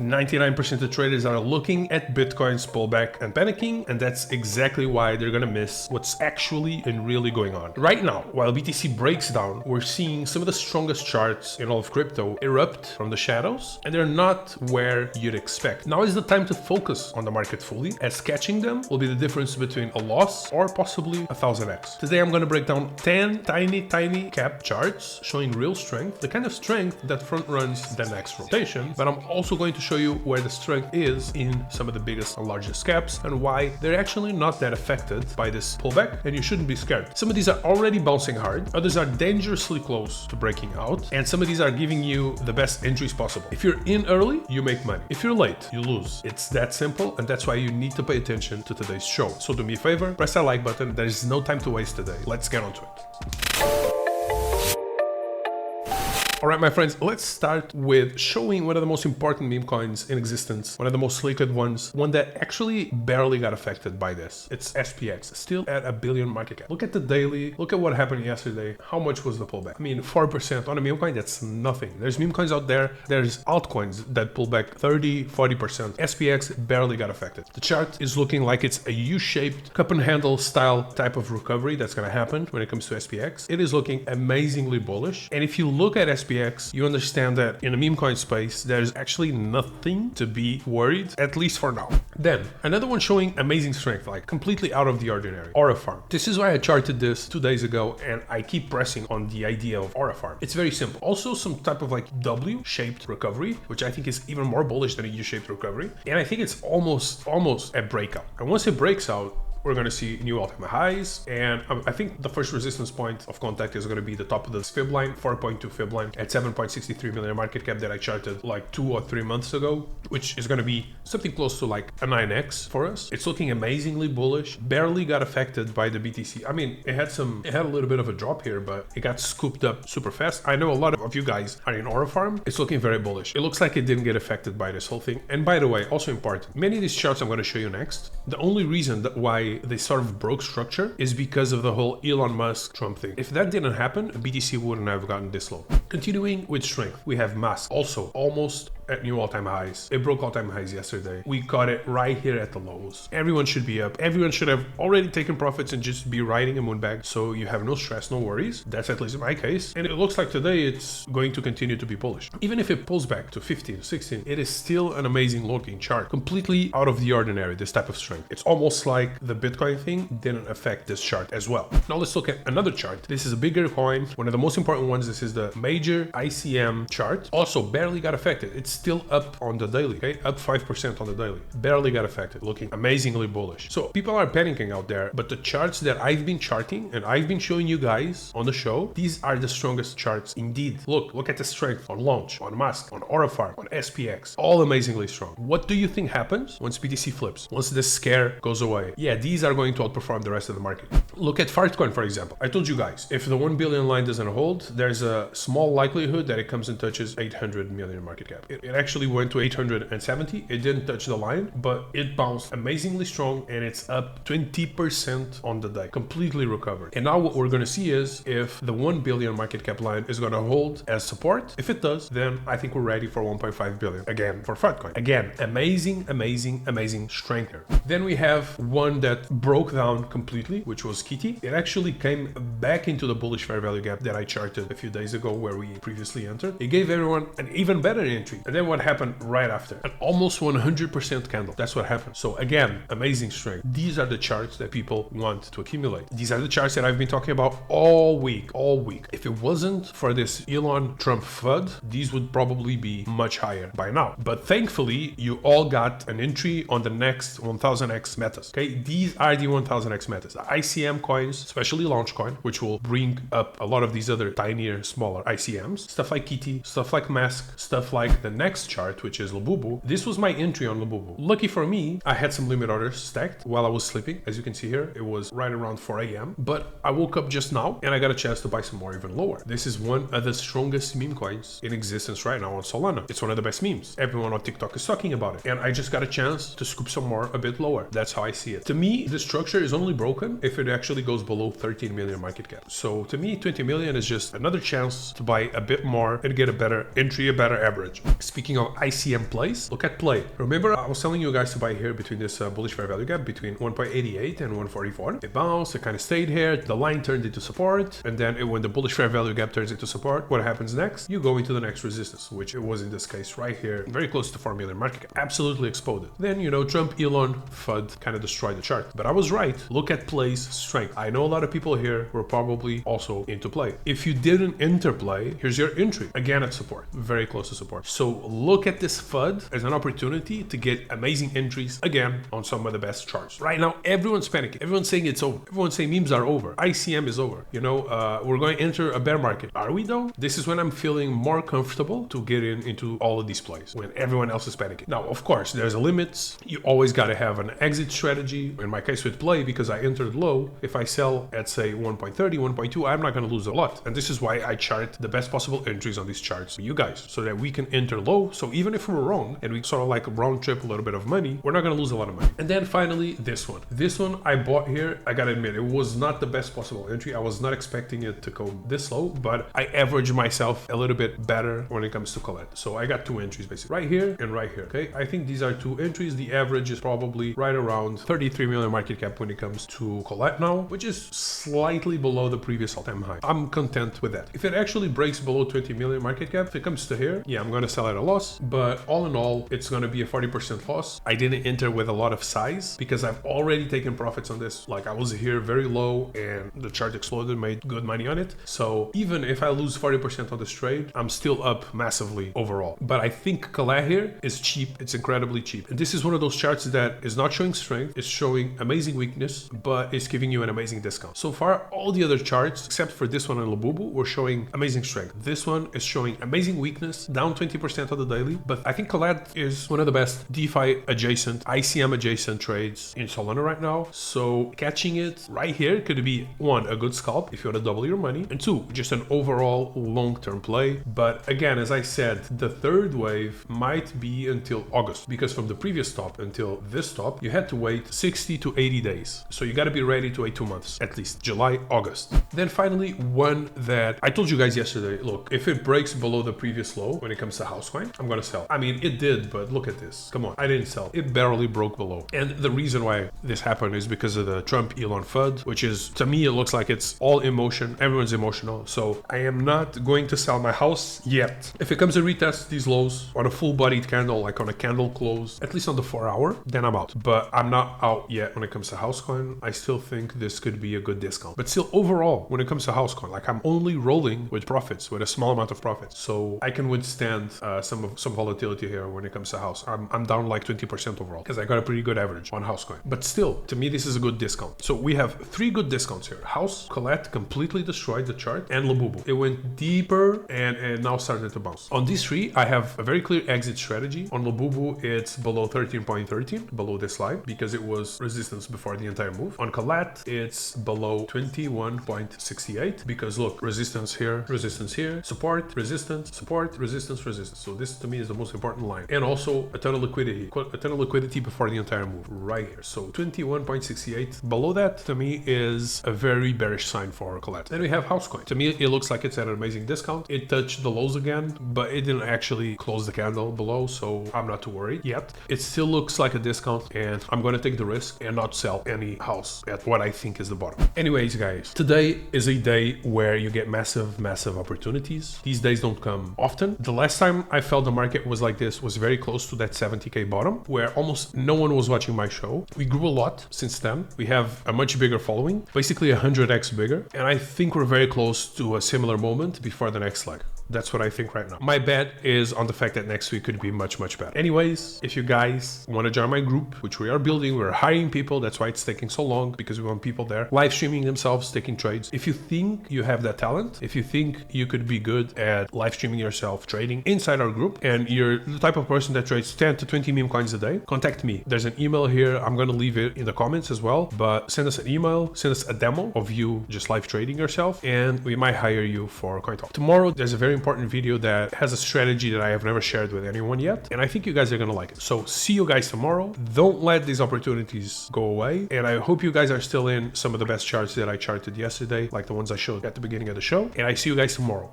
99% of traders are looking at Bitcoin's pullback and panicking, and that's exactly why they're gonna miss what's actually and really going on. Right now, while BTC breaks down, we're seeing some of the strongest charts in all of crypto erupt from the shadows, and they're not where you'd expect. Now is the time to focus on the market fully, as catching them will be the difference between a loss or possibly 1000x. Today I'm gonna break down 10 tiny cap charts showing real strength, the kind of strength that front runs the next rotation, but I'm also going to show you where the strength is in some of the biggest and largest caps and why they're actually not that affected by this pullback, and you shouldn't be scared. Some of these are already bouncing hard, others are dangerously close to breaking out, and some of these are giving you the best entries possible. If you're in early, you make money. If you're late, you lose. It's that simple, and that's why you need to pay attention to today's show. So do me a favor, press that like button. There is no time to waste today. Let's get on to it. Alright my friends, let's start with showing one of the most important meme coins in existence, one of the most liquid ones, one that actually barely got affected by this. It's SPX, still at $1 billion market cap. Look at the daily, look at what happened yesterday. How much was the pullback? I mean, 4% on a meme coin, that's nothing. There's meme coins out there, there's altcoins that pull back 30, 40%. SPX barely got affected. The chart is looking like it's a U-shaped cup and handle style type of recovery that's gonna happen when it comes to SPX. It is looking amazingly bullish, and if you look at SPX, you understand that in the meme coin space, there's actually nothing to be worried, at least for now. Then, another one showing amazing strength, like completely out of the ordinary, Aura Farm. This is why I charted this 2 days ago, and I keep pressing on the idea of Aura Farm. It's very simple. Also, some type of like W-shaped recovery, which I think is even more bullish than a U-shaped recovery. And I think it's almost a breakout. And once it breaks out, we're going to see new all-time highs, and I think the first resistance point of contact is going to be the top of the fib line, 4.2 fib line at 7.63 million market cap that I charted like 2 or 3 months ago, which is going to be something close to like a 9x for us. It's looking amazingly bullish, barely got affected by the BTC. I mean, it had a little bit of a drop here, but it got scooped up super fast. I know a lot of you guys are in Aura Farm. It's looking very bullish. It looks like it didn't get affected by this whole thing. And by the way, also important, many of these charts I'm going to show you next, the only reason that why they sort of broke structure is because of the whole Elon Musk Trump thing. If that didn't happen, BTC wouldn't have gotten this low. Continuing with strength, we have Musk, also almost at new all-time highs. It broke all-time highs yesterday. We caught it right here at the lows. Everyone should be up. Everyone should have already taken profits and just be riding a moon bag, so you have no stress, no worries. That's at least in my case. And it looks like today it's going to continue to be bullish. Even if it pulls back to 15, 16, it is still an amazing looking chart. Completely out of the ordinary, this type of strength. It's almost like the Bitcoin thing didn't affect this chart as well. Now let's look at another chart. This is a bigger coin, one of the most important ones. This is the major ICM chart. Also barely got affected. It's still up on the daily, okay? Up 5% on the daily. Barely got affected, looking amazingly bullish. So people are panicking out there, but the charts that I've been charting and I've been showing you guys on the show, these are the strongest charts indeed. Look at the strength on Launch, on Musk, on Aura Farm, on SPX, all amazingly strong. What do you think happens once BTC flips? Once the scare goes away? Yeah, these are going to outperform the rest of the market. Look at Fcoin, for example. I told you guys, if the 1 billion line doesn't hold, there's a small likelihood that it comes and touches 800 million market cap. It actually went to 870. It didn't touch the line, but it bounced amazingly strong, and it's up 20% on the day, completely recovered. And now what we're going to see is if the 1 billion market cap line is going to hold as support. If it does, then I think we're ready for 1.5 billion again for Fcoin. Again, amazing strength here. Then we have one that broke down completely, which was 𝗘𝗫𝗖. It actually came back into the bullish fair value gap that I charted a few days ago where we previously entered. It gave everyone an even better entry. And then what happened right after? An almost 100% candle. That's what happened. So again, amazing strength. These are the charts that people want to accumulate. These are the charts that I've been talking about all week. If it wasn't for this Elon Trump FUD, these would probably be much higher by now. But thankfully, you all got an entry on the next 1000x metas. Okay, these are the 1000x metas. The ICM coins, especially Launch Coin, which will bring up a lot of these other tinier, smaller ICMs. Stuff like 𝗘𝗫𝗖, stuff like Mask, stuff like the next chart, which is Lubu. This was my entry on Lubu. Lucky for me, I had some limit orders stacked while I was sleeping. As you can see here, it was right around 4 a.m. But I woke up just now and I got a chance to buy some more even lower. This is one of the strongest meme coins in existence right now on Solana. It's one of the best memes. Everyone on TikTok is talking about it. And I just got a chance to scoop some more a bit lower. That's how I see it. To me, the structure is only broken if it actually goes below 13 million market cap. So to me, 20 million is just another chance to buy a bit more and get a better entry, a better average. Speaking of ICM plays, look at play. Remember, I was telling you guys to buy here between this bullish fair value gap between 1.88 and 1.44. It bounced, it kind of stayed here. The line turned into support. And then when the bullish fair value gap turns into support, what happens next? You go into the next resistance, which it was in this case right here, very close to 4 million market cap, absolutely exploded. Then, you know, Trump, Elon, FUD kind of destroyed the chart. But I was right. Look at play's strength. I know a lot of people here were probably also into play. If you didn't enter play, here's your entry. Again at support, very close to support. So look at this FUD as an opportunity to get amazing entries again on some of the best charts. Right now, everyone's panicking. Everyone's saying it's over. Everyone's saying memes are over. ICM is over. You know, we're going to enter a bear market. Are we though? This is when I'm feeling more comfortable to get into all of these plays when everyone else is panicking. Now, of course, there's limits. You always got to have an exit strategy. In my case with play, because I entered low, if I sell at say 1.30, 1.2, I'm not going to lose a lot. And this is why I chart the best possible entries on these charts for you guys, so that we can enter low. So even if we're wrong and we sort of like round trip a little bit of money, we're not going to lose a lot of money. And then finally, this one. This one I bought here. I got to admit, it was not the best possible entry. I was not expecting it to go this low, but I averaged myself a little bit better when it comes to collect. So I got two entries basically, right here and right here. Okay, I think these are two entries. The average is probably right around 33 million market cap when it comes to collect now, which is slightly below the previous all-time high. I'm content with that. If it actually breaks below 20 million market cap, if it comes to here, yeah, I'm going to sell at a loss, but all in all, it's going to be a 40% loss. I didn't enter with a lot of size because I've already taken profits on this. Like I was here very low and the chart exploded, made good money on it. So even if I lose 40% on this trade, I'm still up massively overall. But I think Colette here is cheap. It's incredibly cheap. And this is one of those charts that is not showing strength. It's showing amazing weakness, but it's giving you an amazing discount. So far, all the other charts, except for this one and Lubu, were showing amazing strength. This one is showing amazing weakness, down 20% on the daily. But I think Colette is one of the best DeFi adjacent, ICM adjacent trades in Solana right now. So catching it right here could be one, a good scalp if you want to double your money, and two, just an overall long-term play. But again, as I said, the third wave might be until August, because from the previous top until this top, you had to wait 60 to 80 days. So you got to be ready to wait 2 months, at least July, August. Then finally, one that I told you guys yesterday, look, if it breaks below the previous low when it comes to Housecoin, I'm going to sell. I mean, it did, but look at this. Come on, I didn't sell. It barely broke below. And the reason why this happened is because of the Trump Elon FUD, which is, to me, it looks like it's all emotion. Everyone's emotional. So I am not going to sell my house yet. If it comes to retest these lows on a full-bodied candle, like on a candle close, at least on the 4 hour, then I'm out. But I'm not out yet when it comes to Housecoin. I still think this could be a good discount. But still, overall, when it comes to Housecoin, like I'm only rolling with profits, with a small amount of profits. So I can withstand some volatility here when it comes to House. I'm down like 20% overall because I got a pretty good average on Housecoin. But still, to me, this is a good discount. So we have 3 good discounts here. House, Colette completely destroyed the chart, and Lubu. It went deeper and now started to bounce. On these 3, I have a very clear exit strategy. On Lubu, it's below 13.13, below this line, because it was resistance before the entire move. On Colette, it's below 21.68, because look, resistance here, support, resistance, support, resistance, resistance. So this to me is the most important line. And also a ton of liquidity before the entire move right here. So 21.68 below that to me is a very bearish sign for Colette. Then we have Housecoin. To me, it looks like it's at an amazing discount. It touched the lows again, but it didn't actually close the candle below, so I'm not too worried yet. It still looks like a discount, and I'm going to take the risk and not sell any house at what I think is the bottom. Anyways, guys, today is a day where you get massive opportunities. These days don't come often. The last time I felt the market was like this was very close to that 70K bottom, where almost no one was watching my show. We grew a lot since then. We have a much bigger following, basically 100x bigger, and I think we're very close to a similar moment before the next leg. That's what I think right now. My bet is on the fact that next week could be much better. Anyways, if you guys want to join my group, which we are building, we're hiring people. That's why it's taking so long, because we want people there live streaming themselves, taking trades. If you think you have that talent, if you think you could be good at live streaming yourself trading inside our group, and you're the type of person that trades 10 to 20 meme coins a day, contact me. There's an email here. I'm going to leave it in the comments as well, but send us an email, send us a demo of you just live trading yourself, and we might hire you for CoinTalk. Tomorrow, there's a very important video that has a strategy that I have never shared with anyone yet, and I think you guys are gonna like it. So see you guys tomorrow. Don't let these opportunities go away, and I hope you guys are still in some of the best charts that I charted yesterday, like the ones I showed at the beginning of the show, and I see you guys tomorrow.